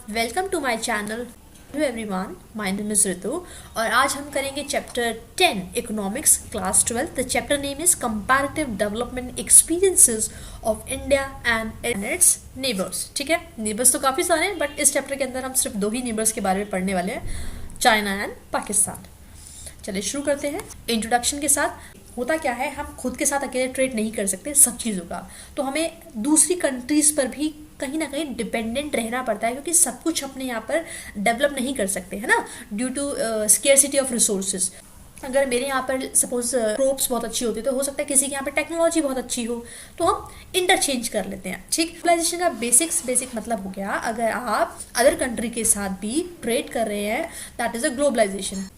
Welcome to my channel. Hello everyone, my name is Ritu और आज हम करेंगे chapter 10 economics class 12। The chapter name is comparative development experiences of India and its neighbours. ठीक है, neighbours तो काफ़ी सारे हैं बट इस चैप्टर के अंदर हम सिर्फ दो ही नेबर्स के बारे में पढ़ने वाले हैं, चाइना एंड पाकिस्तान। चलिए शुरू करते हैं इंट्रोडक्शन के साथ। होता क्या है, हम खुद के साथ अकेले ट्रेड नहीं कर सकते सब चीज़ों का, तो हमें दूसरी कंट्रीज़ पर भी कहीं ना कहीं डिपेंडेंट रहना पड़ता है, क्योंकि सब कुछ अपने यहाँ पर डेवलप नहीं कर सकते है ना, due to scarcity of resources. अगर मेरे यहाँ पर सपोज क्रोप्स बहुत अच्छी होती है तो हो सकता है किसी के यहाँ पर टेक्नोलॉजी बहुत अच्छी हो, तो हम इंटरचेंज कर लेते हैं। ठीक, ग्लोबलाइजेशन का बेसिक मतलब हो गया, अगर आप अदर कंट्री के साथ भी ट्रेड कर रहे हैं दैट इज अ ग्लोबलाइजेशन।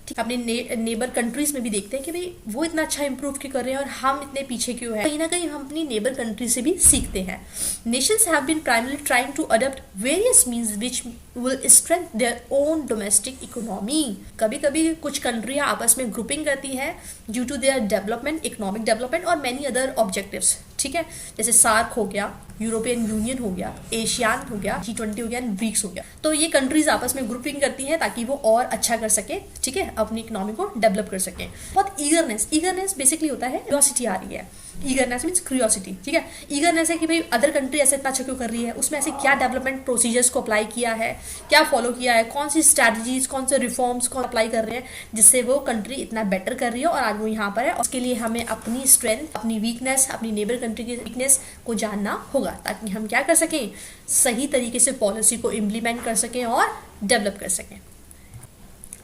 ठीक, अपने नेबर कंट्रीज में भी देखते हैं कि भाई वो इतना अच्छा इंप्रूव क्यों कर रहे हैं और हम इतने पीछे क्यों हैं। कहीं ना कहीं हम अपनी नेबर कंट्री से भी सीखते हैं। Nations have been primarily trying to adopt various means which will strength their own domestic economy. कभी कभी कुछ कंट्रियां आपस में ग्रुपिंग करती है due to their development, economic development और मैनी अदर ऑब्जेक्टिव्स। ठीक है, जैसे सार्क हो गया, यूरोपियन यूनियन हो गया, एशियान हो गया, G20 हो गया, ब्रिक्स हो गया। तो ये कंट्रीज आपस में ग्रुपिंग करती हैं ताकि वो और अच्छा कर सके, ठीक है, अपनी इकोनॉमी को डेवलप कर सके। बहुत ईगरनेस बेसिकली होता है, क्यूरियोसिटी आ रही है। Eagerness means curiosity. ठीक है, ईगरनेस है कि भाई अदर कंट्री ऐसे इतना अच्छा क्यों कर रही है, उसमें ऐसे क्या डेवलपमेंट प्रोसीजर्स को अप्लाई किया है, क्या फॉलो किया है, कौन सी स्ट्रैटेजीज, कौन से रिफॉर्म्स को अप्लाई कर रहे हैं जिससे वो कंट्री इतना बेटर कर रही है और आज वो यहाँ पर है। उसके लिए हमें अपनी स्ट्रेंथ, अपनी वीकनेस, अपनी नेबर कंट्री की वीकनेस को जानना होगा ताकि हम क्या कर सकें, सही तरीके से पॉलिसी को इम्प्लीमेंट कर सकें और डेवलप कर सकें।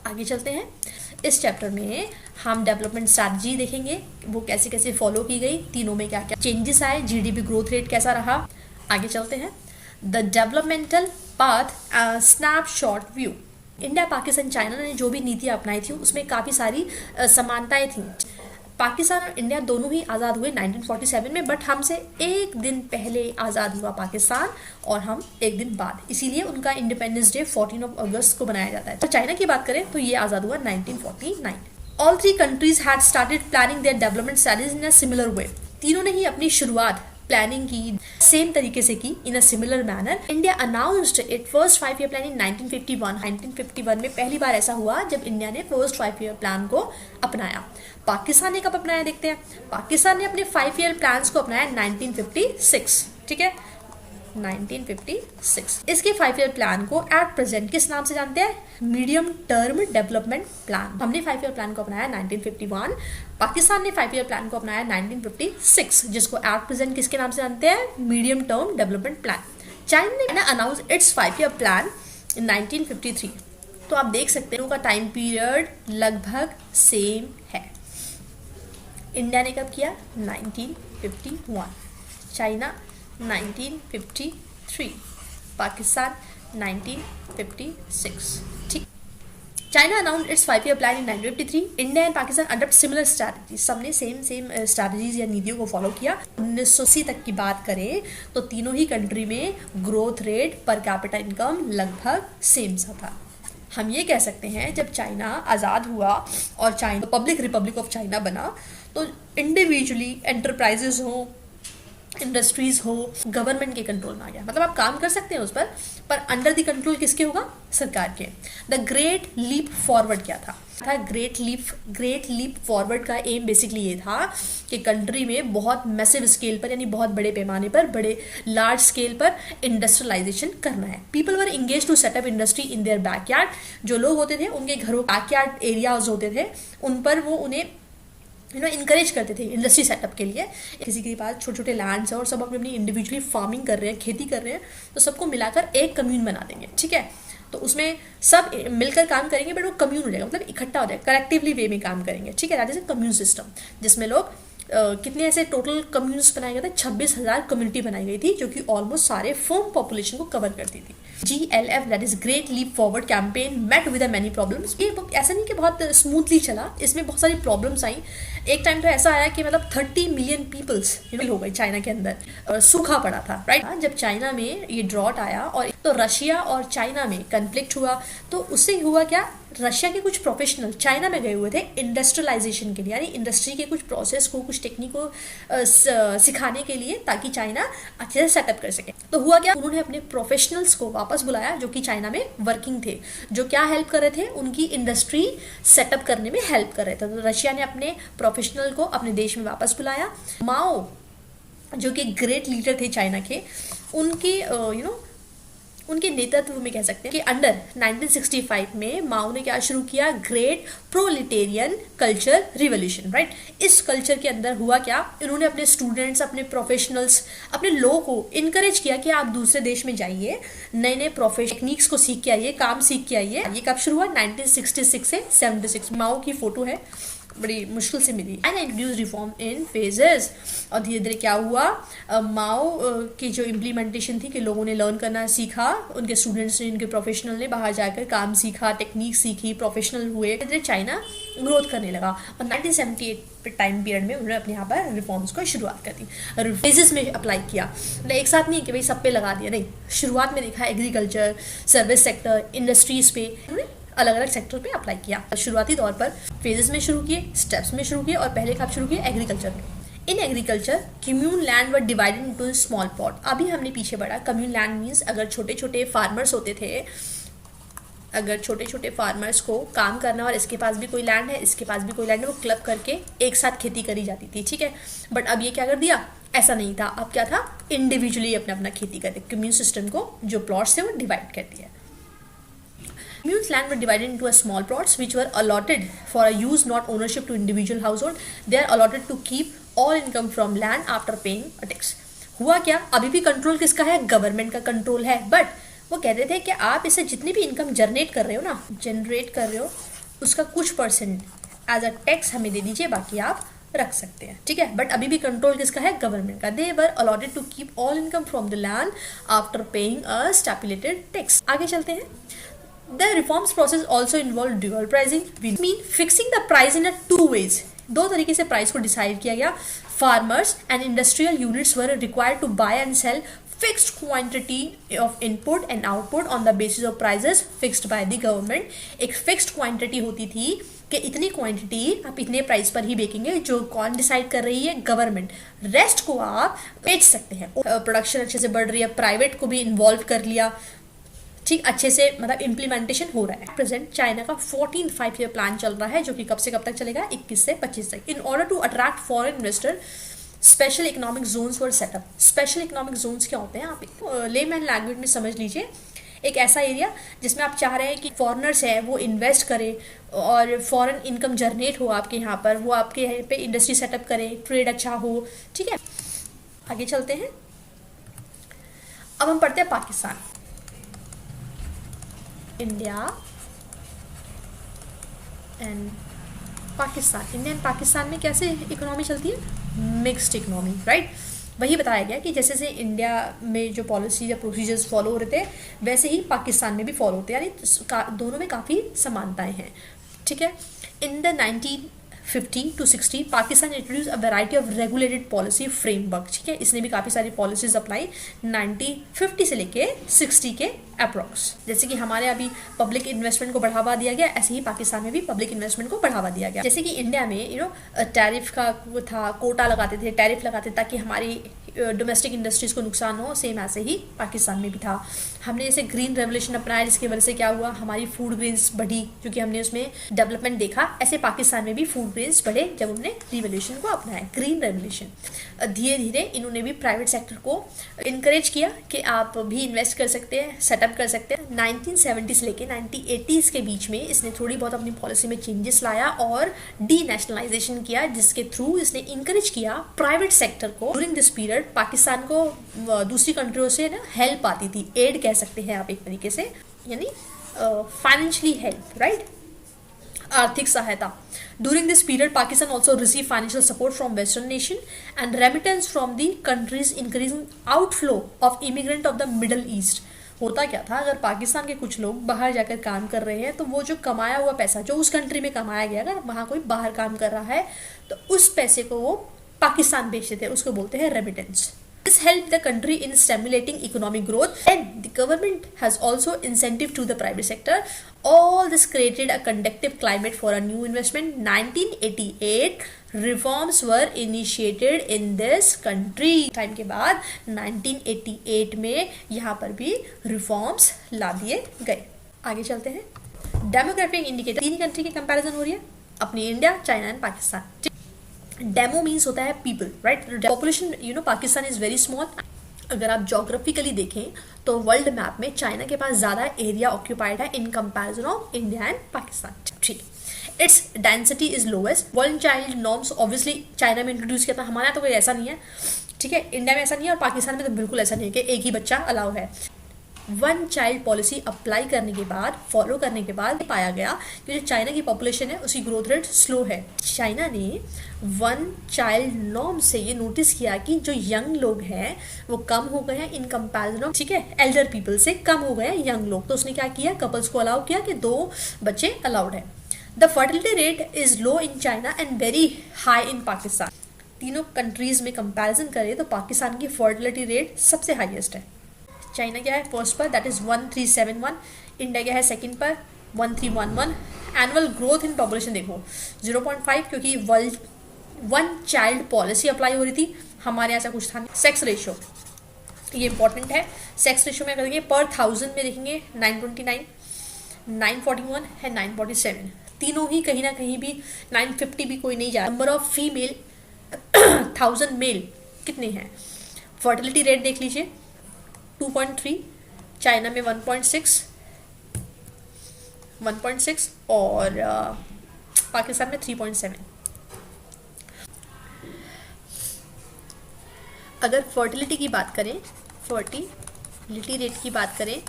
आगे चलते हैं। इस चैप्टर में हम डेवलपमेंट स्ट्रैटेजी देखेंगे, वो कैसे कैसे फॉलो की गई, तीनों में क्या क्या चेंजेस आए, जीडीपी ग्रोथ रेट कैसा रहा। आगे चलते हैं। The developmental path snapshot view. India, Pakistan, China ने जो भी नीतियाँ अपनाई थी उसमें काफ़ी सारी समानताएं थी। पाकिस्तान और इंडिया दोनों ही आज़ाद हुए 1947 में, बट हमसे एक दिन पहले आज़ाद हुआ पाकिस्तान और हम एक दिन बाद, इसीलिए उनका इंडिपेंडेंस डे 14 अगस्त को बनाया जाता है। तो चाइना की बात करें तो ये आज़ाद हुआ 1949। All three countries had started planning their development strategies in a similar way. तीनों ने ही अपनी शुरुआत प्लानिंग की सेम तरीके से की, in a similar manner. India announced it first 5 year plan in 1951। 1951 में पहली बार ऐसा हुआ जब इंडिया ने फर्स्ट 5 ईयर प्लान को अपनाया। पाकिस्तान ने कब अपनाया देखते हैं। पाकिस्तान ने अपने 5 ईयर प्लान्स को अपनाया 1956। ठीक है, 1956। इसके 5 ईयर प्लान को एट प्रेजेंट किस नाम से जानते हैं, मीडियम टर्म डेवलपमेंट प्लान। हमने 5 ईयर प्लान को अपनाया 1951, पाकिस्तान ने 5 ईयर प्लान को अपनाया 1956, जिसको एट प्रेजेंट किसके नाम से जानते हैं, medium term development plan. China ने announce its 5 year plan in 1953। तो आप देख सकते हैं उनका टाइम पीरियड लगभग सेम है। इंडिया ने कब किया, 1951, चाइना 1953, पाकिस्तान 1956। ठीक, China announced its 5 year plan in 1953। India and Pakistan adopt similar strategy. सबने सेम स्ट्रैटेजीज या नीतियों को फॉलो किया। 1980 तक की बात करें तो तीनों ही कंट्री में growth rate, per capita income लगभग सेम सा था। हम ये कह सकते हैं जब चाइना आज़ाद हुआ और China public Republic of China बना तो इंडिविजुअली एंटरप्राइजेज हो, इंडस्ट्रीज हो, गवर्नमेंट के कंट्रोल में आ गया। मतलब आप काम कर सकते हैं उस पर अंडर द कंट्रोल किसके होगा, सरकार के। द ग्रेट लीप फॉरवर्ड क्या था ग्रेट लीप फॉरवर्ड का एम बेसिकली ये था कि कंट्री में बहुत मैसिव स्केल पर, यानी बहुत बड़े पैमाने पर, बड़े लार्ज स्केल पर इंडस्ट्रियलाइजेशन करना है। People were engage to set up industry in their backyard. जो लोग होते थे उनके घरों बैकयार्ड एरियाज होते थे, उन पर वो उन्हें इनकरेज करते थे इंडस्ट्री सेटअप के लिए। किसी के पास छोटे छोटे लैंड्स हैं और सब अपनी इंडिविजुअली फार्मिंग कर रहे हैं, खेती कर रहे हैं, तो सबको मिलाकर एक कम्यून बना देंगे। ठीक है, तो उसमें सब मिलकर काम करेंगे बट वो कम्यून हो जाएगा, मतलब इकट्ठा हो जाएगा, कलेक्टिवली वे में काम करेंगे। ठीक है, that is a commune system, जिसमें लोग कितने ऐसे टोटल कम्यून्स बनाए गए थे, 26,000 कम्युनिटी बनाई गई थी जो कि ऑलमोस्ट सारे फर्म पॉपुलेशन को कवर करती थी। GLF that is great leap forward campaign met with many problems. ये ऐसा नहीं कि बहुत स्मूथली चला, इसमें बहुत सारी प्रॉब्लम्स आई। एक टाइम तो ऐसा आया कि मतलब 30 मिलियन पीपल्स हो गए चाइना के अंदर, सूखा पड़ा था। राइट, जब चाइना में ये ड्रॉट आया और तो रशिया और चाइना में कन्फ्लिक्ट हुआ, तो उससे हुआ क्या, रशिया के कुछ प्रोफेशनल चाइना में गए हुए थे इंडस्ट्रियलाइजेशन के लिए, यानी इंडस्ट्री के कुछ प्रोसेस को, कुछ टेक्निक को सिखाने के लिए, ताकि चाइना अच्छे से सेटअप कर सके। तो हुआ क्या, उन्होंने अपने प्रोफेशनल्स को वापस बुलाया जो कि चाइना में वर्किंग थे, जो क्या हेल्प कर रहे थे, उनकी इंडस्ट्री सेटअप करने में हेल्प कर रहे थे। तो रशिया ने अपने प्रोफेशनल को अपने देश में वापस बुलाया। माओ जो कि ग्रेट लीडर थे चाइना के, उनके उनके नेतृत्व में कह सकते हैं कि अंडर 1965 में माओ ने क्या शुरू किया, ग्रेट प्रोलिटेरियन कल्चर रिवॉल्यूशन, राइट। इस कल्चर के अंदर हुआ क्या, इन्होंने अपने स्टूडेंट्स, अपने प्रोफेशनल्स, अपने लोगों को इनकरेज किया कि आप दूसरे देश में जाइए, नए नए टेक्निक्स को सीख के आइए, काम सीख के आइए। ये कब शुरू हुआ, 1966 से 76। माओ की फोटो है, बड़ी मुश्किल से मिली। And introduce reform in phases. और धीरे धीरे क्या हुआ, माओ की जो इम्प्लीमेंटेशन थी कि लोगों ने लर्न करना सीखा, उनके स्टूडेंट्स ने, उनके प्रोफेशनल ने बाहर जाकर काम सीखा, टेक्निक सीखी, प्रोफेशनल हुए, धीरे धीरे चाइना ग्रोथ करने लगा। और 1978 टाइम पीरियड में उन्होंने अपने यहाँ पर रिफॉर्म्स को शुरुआत कर दी, फेजेस में अप्लाई किया। एक साथ नहीं कि भाई सब पे लगा दिया, नहीं। शुरुआत में देखा एग्रीकल्चर, सर्विस सेक्टर, इंडस्ट्रीज पे अलग अलग सेक्टर पे अप्लाई किया। शुरुआती तौर पर फेजेस में शुरू किए, स्टेप्स में शुरू किए, और पहले कब शुरू किए, एग्रीकल्चर में। In agriculture commune land were divided into small plot. अभी हमने पीछे बढ़ा, कम्यून लैंड मीन्स अगर छोटे छोटे फार्मर्स होते थे, अगर छोटे छोटे फार्मर्स को काम करना और इसके पास भी कोई लैंड है, इसके पास भी कोई लैंड है, वो क्लब करके एक साथ खेती करी जाती थी, ठीक है। बट अब ये क्या कर दिया, ऐसा नहीं था, अब क्या था, इंडिविजुअली अपना अपना खेती करते। कम्यून सिस्टम को जो प्लॉट्स थे वो डिवाइड कर दिया। Commune's land were divided into a small plots which were allotted for a use, not ownership, to individual household. They are allotted to keep all income from land after paying a tax. हुआ क्या, अभी भी control किसका है, government का control है। But वो कहते थे कि आप इससे जितनी भी इनकम जनरेट कर रहे हो उसका कुछ परसेंट एज अ टैक्स हमें दे दीजिए, बाकी आप रख सकते हैं, ठीक है। बट अभी भी कंट्रोल किसका है, गवर्नमेंट का। They were allotted to keep all income from the land after paying a stipulated tax. आगे चलते हैं। The reforms process also involved dual pricing, which mean fixing the price in a two ways. दो तरीके से price को decide किया गया। Farmers and industrial units were required to buy and sell fixed quantity of input and output on the basis of prices fixed by the government. एक fixed quantity होती थी कि इतनी क्वांटिटी आप इतने प्राइस पर ही बेचेंगे, जो कौन डिसाइड कर रही है, गवर्नमेंट। रेस्ट को आप बेच सकते हैं। प्रोडक्शन अच्छे से बढ़ रही है, प्राइवेट को भी इन्वॉल्व कर लिया, ठीक, अच्छे से मतलब इम्प्लीमेंटेशन हो रहा है। प्रेजेंट चाइना का 14 5-year प्लान चल रहा है, जो कि कब से कब तक चलेगा, 21 से 25 तक। In order to attract foreign investor, special economic zones were set up. Special economic zones क्या होते हैं, आप लेमैन लैंग्वेज में समझ लीजिए, एक ऐसा एरिया जिसमें आप चाह रहे हैं कि फॉरेनर्स है वो इन्वेस्ट करें और फॉरेन इनकम जनरेट हो आपके यहाँ पर, वो आपके यहाँ पे इंडस्ट्री सेटअप करें, ट्रेड अच्छा हो, ठीक है। आगे चलते हैं। अब हम पढ़ते हैं Pakistan, India and Pakistan. India and Pakistan में कैसे इकोनॉमी चलती है, मिक्स्ड इकोनॉमी, राइट। वही बताया गया कि जैसे से इंडिया में जो पॉलिसी या प्रोसीजर्स फॉलो हो रहे थे, वैसे ही पाकिस्तान में भी फॉलो होते हैं, यानी दोनों में काफ़ी समानताएं हैं, ठीक है। In the 1950 to 60 Pakistan introduce a variety of regulated policy framework, ठीक है। इसने भी काफ़ी सारी पॉलिसीज अप्लाई 1950 से लेके 60 के अप्रॉक्स। जैसे कि हमारे अभी पब्लिक इन्वेस्टमेंट को बढ़ावा दिया गया, ऐसे ही पाकिस्तान में भी पब्लिक इन्वेस्टमेंट को बढ़ावा दिया गया। जैसे कि इंडिया में टैरिफ का वो था, कोटा लगाते थे, टैरिफ लगाते थे ताकि हमारी डोमेस्टिक इंडस्ट्रीज़ को नुकसान हो, सेम ऐसे ही पाकिस्तान में भी था। हमने जैसे ग्रीन रेवोल्यूशन अपनाया, जिसकी वजह से क्या हुआ, हमारी फूड ग्रेन्स बढ़ी क्योंकि हमने उसमें डेवलपमेंट देखा। ऐसे पाकिस्तान में भी फूड ग्रेन्स बढ़े जब उन्होंने रिवोल्यूशन को अपनाया, ग्रीन रेवोल्यूशन। धीरे धीरे इन्होंने भी प्राइवेट सेक्टर को इनकरेज किया कि आप भी इन्वेस्ट कर सकते हैं, सेटअप कर सकते हैं। 1970 से लेके 1980s के बीच में इसने थोड़ी बहुत अपनी पॉलिसी में चेंजेस लाया और डी नेशनलाइजेशन किया, जिसके थ्रू इसने इनकरेज किया प्राइवेट सेक्टर को। ड्यूरिंग दिस पीरियड पाकिस्तान को दूसरी कंट्रियों से ना हेल्प आती थी, एड कह सकते हैं आप एक तरीके से, यानी फाइनेंशियली हेल्प, राइट, आर्थिक सहायता। During this period, Pakistan also received financial support from Western nation and remittance from the countries, increasing outflow of immigrant of the Middle East. होता क्या था, अगर पाकिस्तान के कुछ लोग बाहर जाकर काम कर रहे हैं तो वो जो कमाया हुआ पैसा जो उस कंट्री में कमाया गया, अगर वहाँ कोई बाहर काम कर रहा है तो उस पैसे को वो पाकिस्तान भेजते थे, उसको बोलते हैं remittance. This helped the country in stimulating economic growth, and the government has also incentive to the private sector. All this created a conducive climate for a new investment. 1988 reforms were initiated in this country. Time के बाद 1988 में यहाँ पर भी reforms ला दिए गए. आगे चलते हैं. डेमोग्राफिक इंडिकेटर, तीन कंट्री की कंपैरिजन हो रही है अपनी, India, China and Pakistan. Demo means होता है people, right. Population Pakistan is very small. अगर आप जोग्राफिकली देखें तो वर्ल्ड मैप में चाइना के पास ज़्यादा एरिया ऑक्यूपाइड है in comparison of India and Pakistan. ठीक. Its density is lowest. One child norms obviously China में इंट्रोड्यूस किया था, हमारे यहाँ तो कोई ऐसा नहीं है. ठीक है, इंडिया में ऐसा नहीं है और पाकिस्तान में तो बिल्कुल ऐसा नहीं है कि एक ही बच्चा अलाउ है. वन चाइल्ड पॉलिसी अप्लाई करने के बाद, फॉलो करने के बाद पाया गया कि जो चाइना की पॉपुलेशन है उसकी ग्रोथ रेट स्लो है. चाइना ने वन चाइल्ड नॉर्म से ये नोटिस किया कि जो यंग लोग हैं वो कम हो गए हैं इन कंपैरिजन ऑफ, ठीक है, एल्डर पीपल से कम हो गए हैं यंग लोग. तो उसने क्या किया, कपल्स को अलाउ किया कि 2 बच्चे अलाउड है. The fertility rate is low in China and very high in Pakistan. तीनों कंट्रीज में कंपैरिजन करें तो पाकिस्तान की फर्टिलिटी रेट सबसे हाईएस्ट है. चाइना क्या है फर्स्ट पर, दैट इज 1371. इंडिया क्या है सेकंड पर 1311. एनुअल ग्रोथ इन पॉपुलेशन देखो 0.5, क्योंकि वन चाइल्ड पॉलिसी अप्लाई हो रही थी. हमारे ऐसा कुछ था नहीं. सेक्स रेशियो ये इंपॉर्टेंट है. सेक्स रेशियो में करेंगे पर 1000 में देखेंगे 929, 941 है 947. तीनों ही कहीं ना कहीं भी 950 भी कोई नहीं जा. नंबर ऑफ फीमेल 1000 मेल कितने हैं. फर्टिलिटी रेट देख लीजिए 2.3, चाइना में 1.6 और पाकिस्तान में 3.7. अगर फर्टिलिटी की बात करें, फर्टिलिटी रेट की बात करें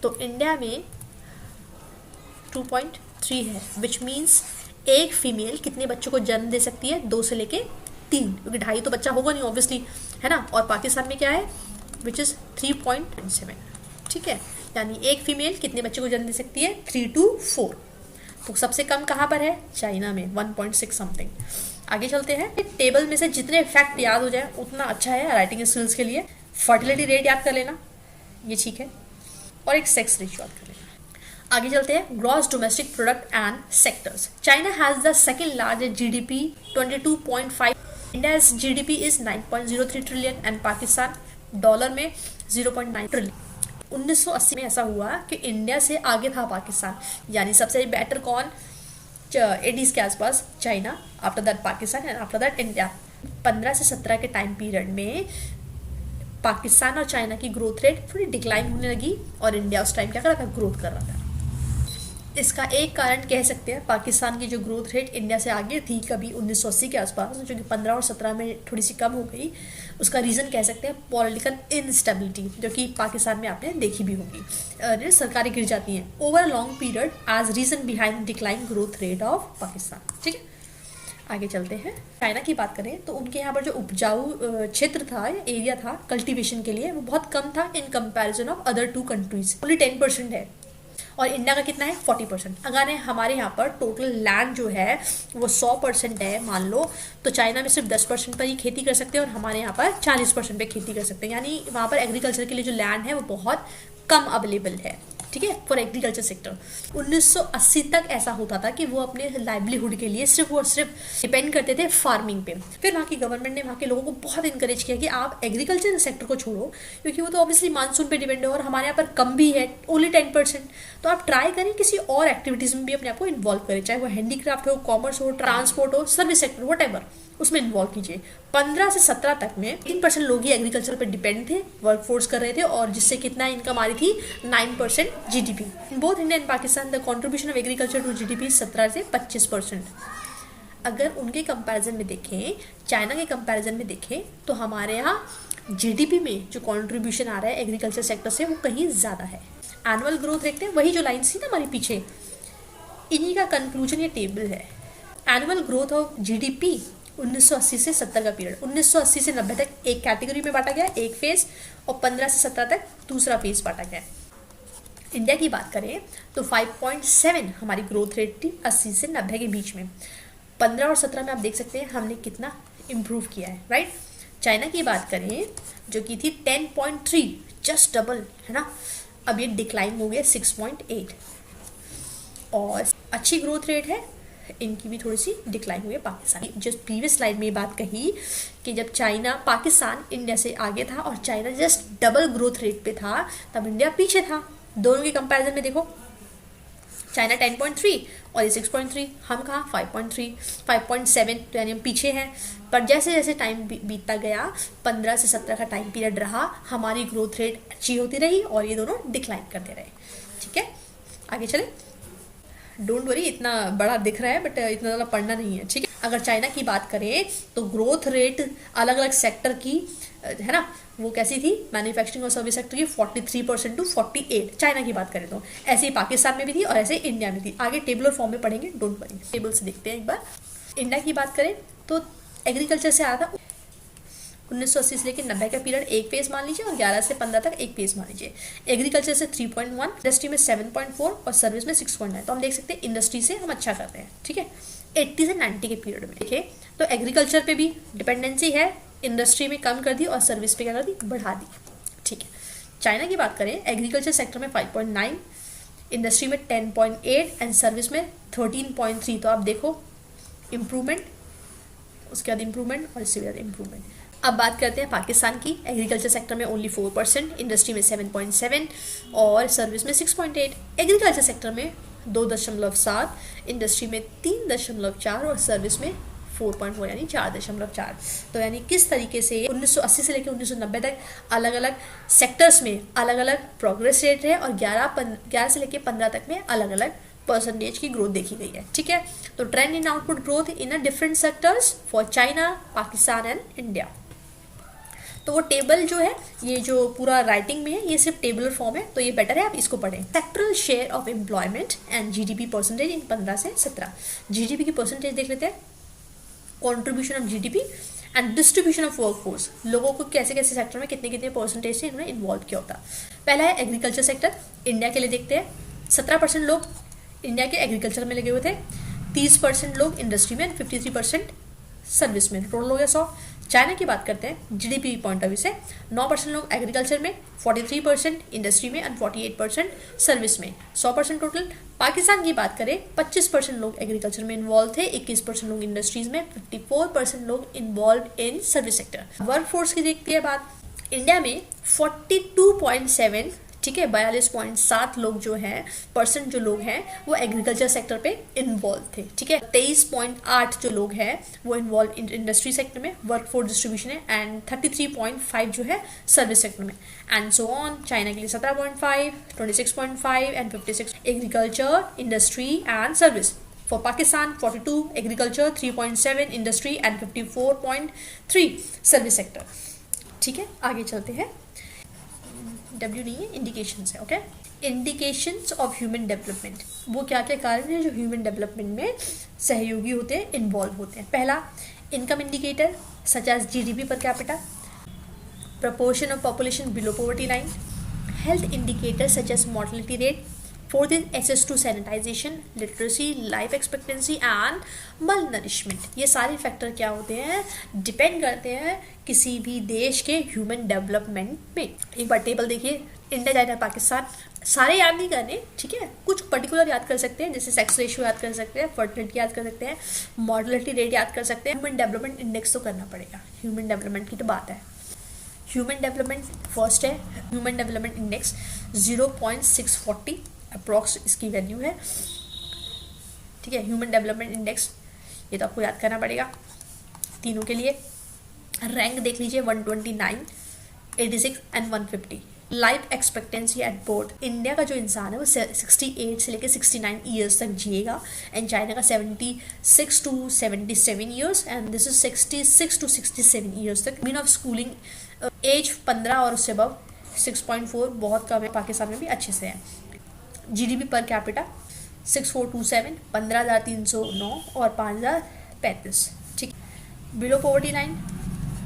तो इंडिया में 2.3 है, विच मीन्स एक फीमेल कितने बच्चों को जन्म दे सकती है, 2 से लेके 3, क्योंकि 2.5 तो बच्चा होगा नहीं ऑब्वियसली, है ना. और पाकिस्तान में क्या है, विच इज़ 3.7. ठीक है, यानी एक फीमेल कितने बच्चे को जन्म दे सकती है, 3 to 4. तो सबसे कम कहाँ पर है, चाइना में 1.6 समथिंग. आगे चलते हैं. टेबल में से जितने फैक्ट याद हो जाए उतना अच्छा है राइटिंग स्किल्स के लिए. फर्टिलिटी रेट याद कर लेना, ये ठीक है, और एक सेक्स रेशियो याद कर लेना. आगे चलते हैं. Gross domestic product and sectors. China has the second largest GDP 22.5. India's GDP is 9.03 trillion and Pakistan dollar में 0.9 ट्रिलियन. 1980 में ऐसा हुआ कि इंडिया से आगे था पाकिस्तान, यानी सबसे बेटर कौन, 80s के आसपास China, after that Pakistan and after that India. 15 से 17 के टाइम पीरियड में पाकिस्तान और चाइना की ग्रोथ रेट थोड़ी डिक्लाइन होने लगी और इंडिया उस टाइम क्या कर रहा था, ग्रोथ कर रहा था. इसका एक कारण कह सकते हैं पाकिस्तान की जो ग्रोथ रेट इंडिया से आगे थी कभी 1980 के आसपास, जो कि 15 और 17 में थोड़ी सी कम हो गई. उसका रीज़न कह सकते हैं पॉलिटिकल इनस्टेबिलिटी, जो कि पाकिस्तान में आपने देखी भी होगी. सरकारें गिर जाती हैं over a long period as reason behind decline growth rate of Pakistan. ठीक है, आगे चलते हैं. चाइना की बात करें तो उनके यहाँ पर जो उपजाऊ क्षेत्र था, एरिया था कल्टीवेशन के लिए, वो बहुत कम था इन comparison of other 2 countries. Only 10% है और इंडिया का कितना है 40%. अगर हमारे यहाँ पर टोटल लैंड जो है वो 100% है मान लो, तो चाइना में सिर्फ 10% पर ही खेती कर सकते हैं और हमारे यहाँ पर 40% पे खेती कर सकते हैं. यानी वहाँ पर एग्रीकल्चर के लिए जो लैंड है वो बहुत कम अवेलेबल है. ठीक है, फॉर एग्रीकल्चर सेक्टर. 1980 तक ऐसा होता था कि वो अपने लाइवलीहुड के लिए सिर्फ और सिर्फ डिपेंड करते थे फार्मिंग पे. फिर वहाँ की गवर्नमेंट ने वहाँ के लोगों को बहुत इंकरेज किया कि आप एग्रीकल्चर सेक्टर को छोड़ो, क्योंकि वो तो ऑब्वियसली मानसून पे डिपेंड है और हमारे यहाँ पर कम भी है, ओनली 10%. तो आप ट्राई करें किसी और एक्टिविटीज़ में भी अपने आप को इन्वॉल्व करें, चाहे वो हैंडीक्राफ्ट हो, कॉमर्स हो, ट्रांसपोर्ट हो, सर्विस सेक्टर, वट उसमें इन्वॉल्व कीजिए. 15 से 17 तक में 3% लोग ही एग्रीकल्चर पर डिपेंड थे, वर्कफोर्स कर रहे थे, और जिससे कितना इनकम आ रही थी 9% GDP. Both India and Pakistan the contribution of agriculture to GDP 17 से 25%. अगर उनके कंपैरिजन में देखें, चाइना के कंपैरिजन में देखें, तो हमारे यहाँ GDP में जो कॉन्ट्रीब्यूशन आ रहा है एग्रीकल्चर सेक्टर से वो कहीं ज़्यादा है. एनुअल ग्रोथ देखते हैं, वही जो लाइन्स थी ना हमारी पीछे, इन्हीं का कंक्लूजन ये टेबल है. एनुअल ग्रोथ ऑफ GDP 1980 से 70 का पीरियड, 1980 से 90 तक एक कैटेगरी में बांटा गया, एक फेज, और 15 से 17 तक दूसरा फेज बांटा गया. इंडिया की बात करें तो 5.7 हमारी ग्रोथ रेट थी 80 से 90 के बीच में. 15 और 17 में आप देख सकते हैं हमने कितना इम्प्रूव किया है, राइट. चाइना की बात करें जो की थी 10.3, जस्ट डबल है ना, अब ये डिक्लाइन हो गया 6.8 और अच्छी ग्रोथ रेट है, इनकी भी थोड़ी सी डिक्लाइन हुई है पाकिस्तान। जो प्रीवियस स्लाइड में ये बात कही कि जब चाइना पाकिस्तान इंडिया से आगे था और China just double growth rate पे था, तब इंडिया पीछे था। दोनों के कंपैरिजन में देखो, चाइना 10.3 और ये 6.3, हम कहाँ 5.3 5.7, तो यानी हम पीछे हैं। पर जैसे जैसे टाइम बीतता गया, 15 से 17 का टाइम पीरियड रहा, हमारी ग्रोथ रेट अच्छी होती रही और ये दोनों डिक्लाइन करते रहे। ठीक है, आगे चले। डोंट वरी, इतना बड़ा दिख रहा है बट इतना ज़्यादा पढ़ना नहीं है। ठीक है, अगर चाइना की बात करें तो ग्रोथ रेट अलग अलग सेक्टर की है ना, वो कैसी थी, मैन्युफैक्चरिंग और सर्विस सेक्टर की 43% टू 48, चाइना की बात करें तो। ऐसे ही पाकिस्तान में भी थी और ऐसे इंडिया में थी। आगे टेबल और फॉर्म में पढ़ेंगे, डोंट वरी। टेबल से देखते हैं एक बार। इंडिया की बात करें तो एग्रीकल्चर से आया था 1980 से लेकर 90 का पीरियड एक पेज मान लीजिए और 11 से 15 तक एक पेज मान लीजिए। एग्रीकल्चर से 3.1, इंडस्ट्री में 7.4 और सर्विस में 6.9। तो हम देख सकते हैं इंडस्ट्री से हम अच्छा करते हैं। ठीक है, 80 से 90 के पीरियड में देखिए तो एग्रीकल्चर पे भी डिपेंडेंसी है, इंडस्ट्री में कम कर दी और सर्विस पे क्या कर दी, बढ़ा दी। ठीक है, चाइना की बात करें एग्रीकल्चर सेक्टर में 5.9, इंडस्ट्री में 10.8 एंड सर्विस में 13.3। तो आप देखो इम्प्रूवमेंट, उसके बाद इम्प्रूवमेंट और इससे ज़्यादा इम्प्रूवमेंट। अब बात करते हैं पाकिस्तान की। एग्रीकल्चर सेक्टर में ओनली 4%, इंडस्ट्री में 7.7 और सर्विस में 6.8। एग्रीकल्चर सेक्टर में 2.7, इंडस्ट्री में 3.4 और सर्विस में 4.4 यानी 4.4। तो यानी किस तरीके से 1980 से लेकर 1990 तक अलग अलग सेक्टर्स में अलग अलग प्रोग्रेस रेट है और 11 से लेकर 15 तक में अलग अलग परसेंटेज की ग्रोथ देखी गई है। ठीक है, तो trend in output growth in a different sectors for China, Pakistan and India. तो वो टेबल जो है, ये जो पूरा राइटिंग में है, ये सिर्फ टेबलर फॉर्म है, तो ये बेटर है आप इसको पढ़ें। Sectoral share of employment and GDP percentage in 15 से 17। जीडीपी की परसेंटेज देख लेते हैं, contribution of GDP and distribution of workforce, लोगों को कैसे कैसे सेक्टर में कितने कितने परसेंटेज से इन्होंने इन्वॉल्व किया होता। पहला है एग्रीकल्चर सेक्टर, इंडिया के लिए देखते हैं 17% लोग इंडिया के एग्रीकल्चर में लगे हुए थे, 30% लोग इंडस्ट्री में, 53% सर्विस में, टोटल हो गया 100। चाइना की बात करते हैं जीडीपी पॉइंट ऑफ व्यू से, 9% लोग एग्रीकल्चर में, 43% इंडस्ट्री में एंड 48% सर्विस में, 100% टोटल। पाकिस्तान की बात करें 25% लोग एग्रीकल्चर में इन्वॉल्व थे, 21% लोग इंडस्ट्रीज में, 54% लोग involve in service sector. Work force की देखते हैं बात, इंडिया में 42.7, ठीक है, 42.7 लोग जो हैं परसेंट जो लोग हैं वो एग्रीकल्चर सेक्टर पे इन्वॉल्व थे। ठीक है, 23.8 जो लोग हैं वो इन्वॉल्व इंडस्ट्री सेक्टर में, वर्कफोर्स डिस्ट्रीब्यूशन है, एंड 33.5 जो है सर्विस सेक्टर में, एंड सो ऑन। चाइना के लिए 17.5, 26.5 and 56 agriculture, industry and service. For Pakistan 42 agriculture, 3.7 industry and 54.3 service sector. ठीक है, आगे चलते हैं। W नहीं है, इंडिकेशंस है। Okay, indications of human development, वो क्या क्या कारण है जो ह्यूमन डेवलपमेंट में सहयोगी होते हैं, इन्वॉल्व होते हैं। पहला, income indicator such as GDP per capita, proportion of population below poverty line, health indicator such as mortality rate. Fourth is access to sanitization, literacy, life expectancy and malnourishment. ये सारे factor क्या होते हैं, depend करते हैं किसी भी देश के ह्यूमन डेवलपमेंट में। एक बार टेबल देखिए, इंडिया, चाइना, पाकिस्तान, सारे याद नहीं करने, ठीक है, कुछ पर्टिकुलर याद कर सकते हैं, जैसे सेक्स रेशियो याद कर सकते हैं, फर्टिलिटी याद कर सकते हैं, मॉर्टेलिटी रेट याद कर सकते हैं। ह्यूमन डेवलपमेंट इंडेक्स तो करना पड़ेगा, ह्यूमन डेवलपमेंट की तो बात है। ह्यूमन डेवलपमेंट फर्स्ट है, ह्यूमन डेवलपमेंट इंडेक्स 0.640 अप्रॉक्स इसकी वैल्यू है। ठीक है, ह्यूमन डेवलपमेंट इंडेक्स ये तो आपको याद करना पड़ेगा तीनों के लिए। रैंक देख लीजिए 129, 86 and 150। Life expectancy at board, India का जो इंसान है वो 68 से लेकर 69 ईयर्स तक जिएगा, एंड चाइना का 76 to 77 years, and this is 66 to 67 years तक। मीन ऑफ स्कूलिंग एज 15 और उससे अबव 6.4 बहुत कम है, पाकिस्तान में भी अच्छे से है। जीडीपी पर कैपिटा 6427, 15,309 और 5,035। ठीक, बिलो पॉवर्टी लाइन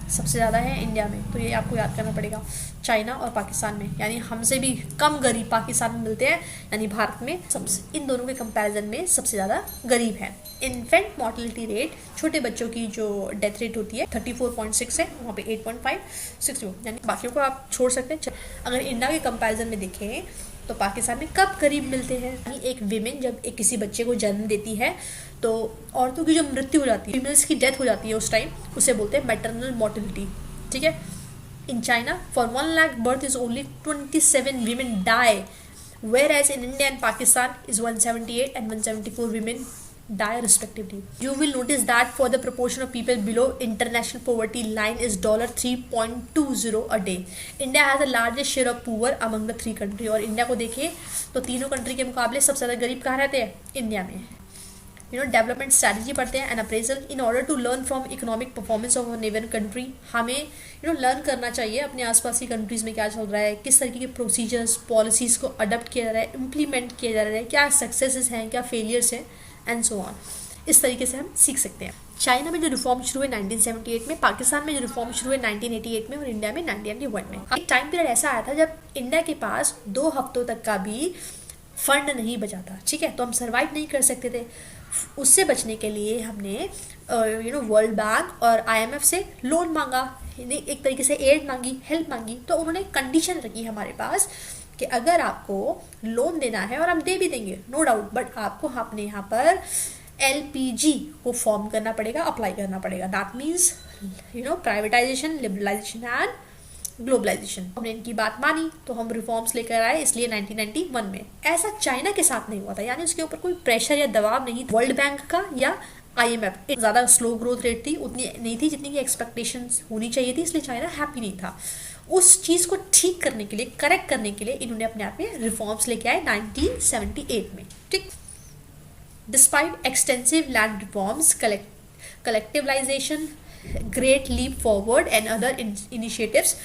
सबसे ज़्यादा है इंडिया में, तो ये आपको याद करना पड़ेगा। चाइना और पाकिस्तान में, यानी हमसे भी कम गरीब पाकिस्तान में मिलते हैं, यानी भारत में सबसे, इन दोनों के कंपैरिजन में सबसे ज़्यादा गरीब है। इन्फेंट मोर्टेलिटी रेट, छोटे बच्चों की जो डेथ रेट होती है 34.6 है, वहाँ पे 8.5 60, यानी बाकियों को आप छोड़ सकते हैं। अगर इंडिया के कंपैरिजन में देखें तो पाकिस्तान में कब गरीब मिलते हैं, यानी एक विमेन जब एक किसी बच्चे को जन्म देती है तो औरतों की जो मृत्यु हो जाती है, फीमेल्स की डेथ हो जाती है उस टाइम, उसे बोलते हैं मैटरनल मोर्टेलिटी। ठीक है, in China for 1 lakh birth is only 27 women die, whereas in India and Pakistan is 178 and 174 women die respectively. You will notice that for the proportion of people below international poverty line is $3.20 a day. India has the largest share of poor among the 3 countries. और India को देखें तो तीनों country के मुकाबले सबसे ज़्यादा गरीब कहाँ रहते हैं, इंडिया में। डेवलपमेंट स्ट्रैटेजी पढ़ते हैं and appraisal in order to learn from economic performance of neighbour country. हमें लर्न करना चाहिए अपने आसपास की कंट्रीज़ में क्या चल रहा है, किस तरीके के प्रोसीजर्स पॉलिसीज़ को अडॉप्ट किया जा रहा है, इम्प्लीमेंट किया जा रहा है, क्या सक्सेसेस हैं, क्या फेलियर्स हैं, एंड सो ऑन। इस तरीके से हम सीख सकते हैं। चाइना में जो रिफॉर्म शुरू हुए 1978 में, पाकिस्तान में जो रिफॉर्म शुरू हुए 1988 में, और इंडिया में 1991 में। एक टाइम पीरियड ऐसा आया था जब इंडिया के पास 2 हफ्तों तक का भी फंड नहीं बचा था। ठीक है, तो हम सर्वाइव नहीं कर सकते थे। उससे बचने के लिए हमने वर्ल्ड बैंक और IMF से लोन मांगा, एक तरीके से एड मांगी, हेल्प मांगी। तो उन्होंने कंडीशन रखी हमारे पास कि अगर आपको लोन देना है, और हम दे भी देंगे नो डाउट, बट आपको अपने यहाँ पर LPG को फॉर्म करना पड़ेगा, अप्लाई करना पड़ेगा। That means privatisation, liberalisation and globalisation. हमने इनकी बात मानी तो हम रिफॉर्म्स लेकर आए, इसलिए 1991 में। ऐसा चाइना के साथ नहीं हुआ था, यानी उसके ऊपर कोई प्रेशर या दबाव नहीं वर्ल्ड बैंक का या IMF। ज़्यादा स्लो ग्रोथ रेट थी, उतनी नहीं थी जितनी की एक्सपेक्टेशंस होनी चाहिए थी, इसलिए चाइना हैप्पी नहीं था। उस चीज़ को ठीक करने के लिए, करेक्ट करने के लिए इन्होंने अपने आप में रिफॉर्म्स लेके आए 1978 में। ठीक, despite extensive land reforms, collectivisation, great leap forward and other initiatives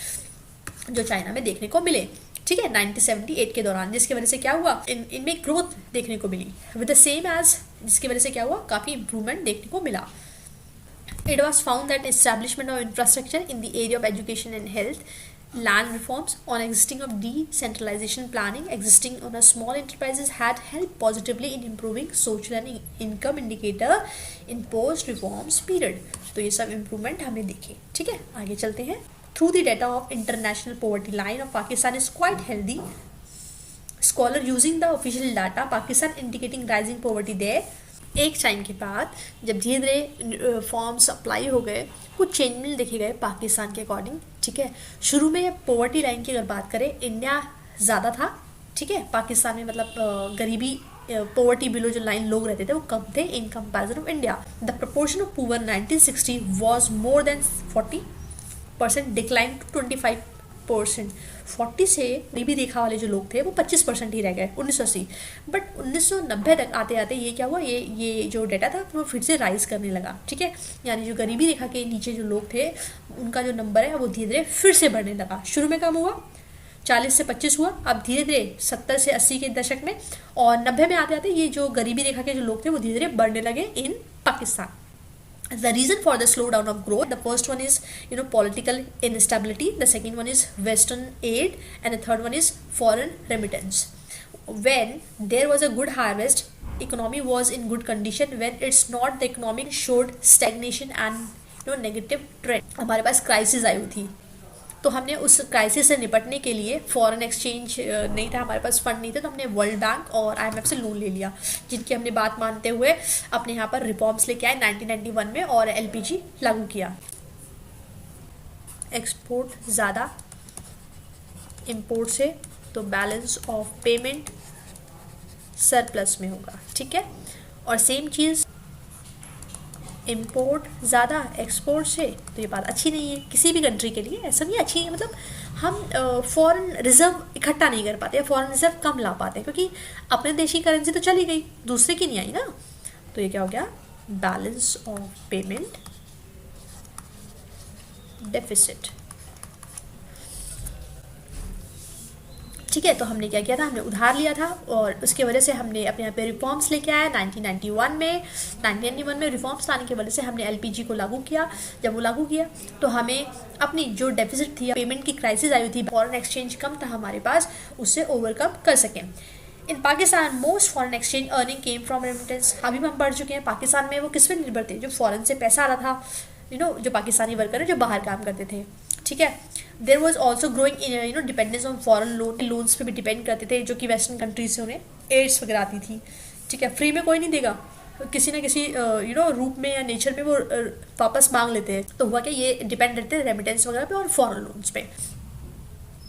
जो चाइना में देखने को मिले। ठीक है, 1978 के दौरान, जिसकी वजह से क्या हुआ, इनमें ग्रोथ देखने को मिली विद द सेम एज, जिसकी वजह से क्या हुआ, काफ़ी इंप्रूवमेंट देखने को मिला। It was found that establishment of infrastructure in the area of education and health, land reforms on existing of decentralization planning existing on a small enterprises had helped positively in improving social and income indicator in post reforms period. तो ये सब improvement हमें देखे। ठीक है, आगे चलते हैं। Through the data of international poverty line of Pakistan is quite healthy. Scholar using the official data, Pakistan indicating rising poverty there. एक टाइम के बाद जब धीरे धीरे फॉर्म्स अप्लाई हो गए, कुछ चेंजमेंट देखे गए पाकिस्तान के अकॉर्डिंग। ठीक है, शुरू में पोवर्टी लाइन की अगर बात करें, इंडिया ज़्यादा था। ठीक है, पाकिस्तान में मतलब गरीबी, पोवर्टी बिलो जो लाइन लोग रहते थे वो कम थे in comparison of India. The proportion of poor 1960 was more than 40%, decline to 25%। 40 से गरीबी रेखा वाले जो लोग थे वो 25% ही रह गए 1980। बट 1990 तक आते आते ये क्या हुआ, ये जो डेटा था वो फिर से राइज करने लगा। ठीक है, यानी जो गरीबी रेखा के नीचे जो लोग थे उनका जो नंबर है वो धीरे धीरे फिर से बढ़ने लगा। शुरू में कम हुआ, 40 से 25 हुआ, अब धीरे धीरे 70 से 80 के दशक में और 90 में आते आते ये जो गरीबी रेखा के जो लोग थे वो धीरे धीरे बढ़ने लगे इन Pakistan. The reason for the slowdown of growth, the first one is political instability, the second one is Western aid, and the third one is foreign remittance. When there was a good harvest, economy was in good condition. When it's not, the economic showed stagnation and negative trend. हमारे पास crisis आई हुई थी, तो हमने उस crisis से निपटने के लिए फॉरेन एक्सचेंज नहीं था, हमारे पास फंड नहीं थे, तो हमने वर्ल्ड बैंक और IMF से लोन ले लिया, जिनकी हमने बात मानते हुए अपने यहाँ पर रिफॉर्म्स लेके आए 1991 में और LPG लागू किया। एक्सपोर्ट ज़्यादा इंपोर्ट से, तो बैलेंस ऑफ पेमेंट सरप्लस में होगा। ठीक है, और सेम चीज़ इंपोर्ट ज़्यादा एक्सपोर्ट से, तो ये बात अच्छी नहीं है किसी भी कंट्री के लिए। ऐसा नहीं अच्छी है, मतलब हम फॉरेन रिजर्व इकट्ठा नहीं कर पाते, फॉरेन रिजर्व कम ला पाते, क्योंकि अपने देश की करेंसी तो चली गई, दूसरे की नहीं आई ना। तो ये क्या हो गया, बैलेंस ऑफ पेमेंट डेफिसिट। ठीक है। तो हमने क्या किया था, हमने उधार लिया था और उसके वजह से हमने अपने यहाँ पे रिफॉर्म्स लेके आया 1991 में रिफॉर्म्स लाने की वजह से हमने एलपीजी को लागू किया। जब वो लागू किया तो हमें अपनी जो डेफिसिट थी, पेमेंट की क्राइसिस आई थी, फॉरेन एक्सचेंज कम था हमारे पास, उससे ओवरकम कर सकें। In Pakistan most foreign exchange earning came from remittance. अभी हम पढ़ चुके हैं पाकिस्तान में वो किस पे निर्भर थे, जो फॉरेन से पैसा आ रहा था, जो पाकिस्तानी वर्कर है जो बाहर काम करते थे। ठीक है। There was also growing dependence on foreign loans पे भी डिपेंड करते थे, जो कि वेस्टर्न कंट्रीज से उन्हें एड्स वगैरह आती थी। ठीक है। फ्री में कोई नहीं देगा, किसी ना किसी रूप में या नेचर में वो वापस मांग लेते हैं। तो हुआ क्या, ये डिपेंड रहते हैं रेमिटेंस वगैरह पे और फॉरेन लोन्स पे।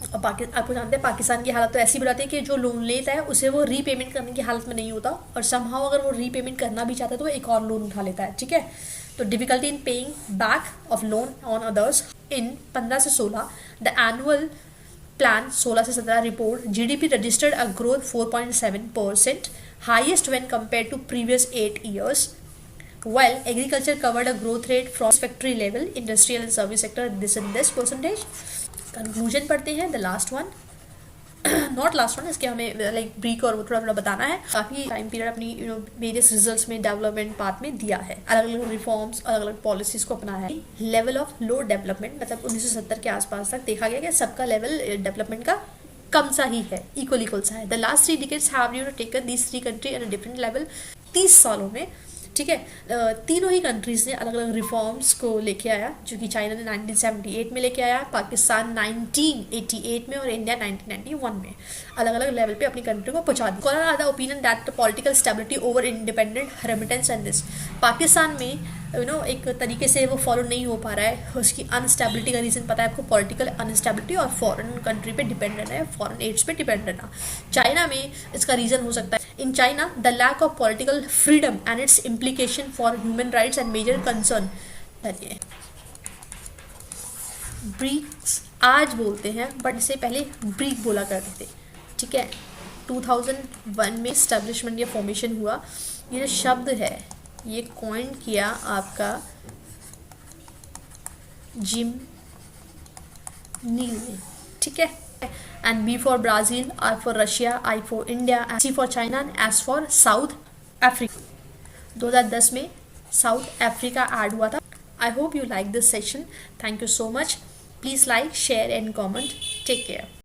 और आपको जानते हैं पाकिस्तान की हालत तो ऐसी बताती है कि जो लोन लेता है उसे वो रीपेमेंट करने की हालत में नहीं होता, और समहाउ अगर वो रीपेमेंट करना भी चाहता है तो वो एक और लोन उठा लेता है। ठीक है। तो difficulty in paying back of loan on others in 15 से 16 द एनुअल प्लान 16 से 17 report GDP registered a growth 4.7%, highest when compare to previous 8 years, while agriculture covered a growth rate from factory level, industrial and service sector this percentage. Conclusion पढ़ते हैं, the last one, not last one, इसके हमें like break और थोड़ा थोड़ा बताना है। काफ़ी टाइम पीरियड अपनी वेरियस रिजल्ट्स में डेवलपमेंट पाथ में दिया है, अलग अलग रिफॉर्म्स, अलग अलग पॉलिसीज को अपनाया है। लेवल ऑफ लो डेवलपमेंट, मतलब 1970 के आसपास तक देखा गया कि सबका लेवल डेवलपमेंट का कम सा ही है, इक्वल सा है। The last 3 decades have taken these 3 country at a different level. 30 सालों में, ठीक है, तीनों ही कंट्रीज ने अलग अलग रिफॉर्म्स को लेके आया, जो कि चाइना ने 1978 में लेके आया, पाकिस्तान 1988 में और इंडिया 1991 में अलग अलग लेवल पे अपनी कंट्री को पहुंचा दी। कौन are the opinion that the political stability over independent remittance and this. Pakistan में एक तरीके से वो फॉलो नहीं हो पा रहा है, उसकी अनस्टेबिलिटी का रीज़न पता है आपको, पॉलिटिकल अनस्टेबिलिटी और फॉरेन कंट्री पे डिपेंड रहना है, फॉरेन एड्स पे डिपेंड रहना। चाइना में इसका रीज़न हो सकता है, in China the lack of political freedom and its implication for human rights and major concern. BRICS आज बोलते हैं, बट इससे पहले ब्रिक बोला करते थे। ठीक है। 2001 में एस्टेब्लिशमेंट या फॉर्मेशन हुआ। ये जो शब्द है ये कॉइन किया आपका जिम नील ने। ठीक है। And B for Brazil, R for Russia, I for India, C for China, S for South Africa. 2010 में साउथ अफ्रीका ऐड हुआ था। I hope you like this session. Thank you so much. Please like, share and comment. Take care.